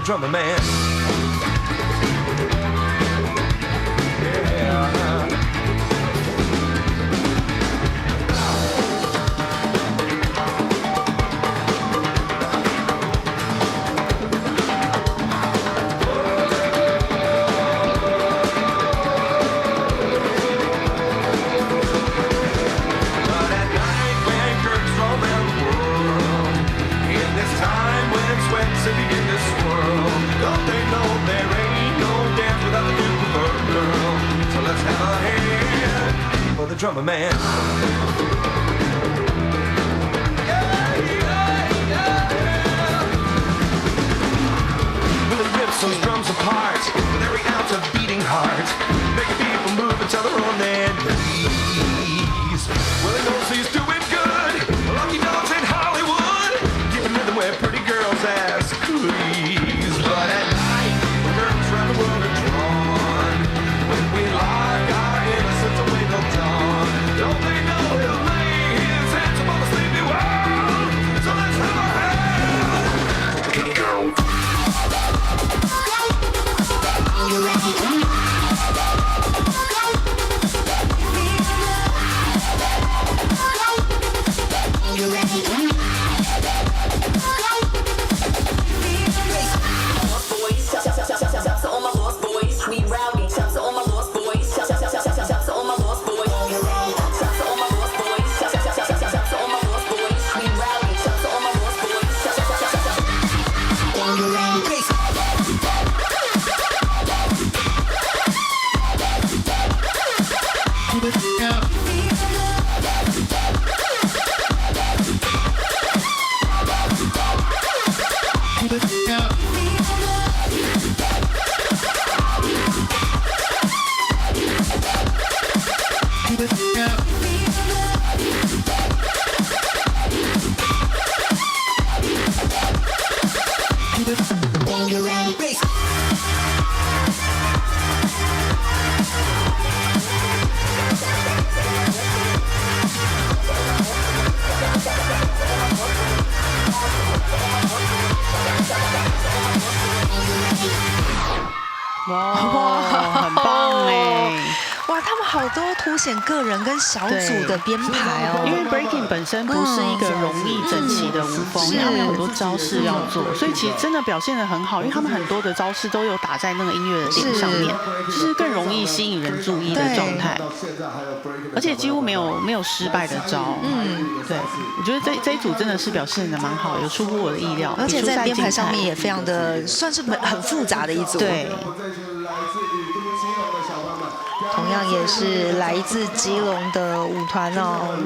drummer man. Drummer man. Well, he rips those drums apart with every ounce of beating heart, making people move until they're on their knees. Well, he knows he's doing good, lucky dogs in Hollywood, giving rhythm where pretty girls ask please. But at night, when curtains round the world are drawn, when we lock our innocence away till dawn, don't they know he'll lay his hands upon the sleepy world? So let's have a hand. You ready? You ready? Boys, shout to all my lost boys. We rowdy. Shout to all my lost boys. Shout to all my lost boys. Shout to all my lost boys. Shout to all my lost boys. We rowdy. Shout to all my lost boys. Shout. You ready? Keep it up. Keep it up. Keep it up. Keep it when you're ready.哇，很棒哎！哇，他们好多凸显个人跟小组的编排哦。因为 breaking 本身不是一个容易整齐的舞风，因为他们有很多招式要做，所以其实真的表现得很好。因为他们很多的招式都有打在那个音乐的点上面，就是更容易吸引人注意的状态。而且几乎没有失败的招。对，我觉得这一组真的是表现得蛮好，有出乎我的意料。而且在编排上面也非常的算是很复杂的一组。对。同样也是来自基隆的舞团哦。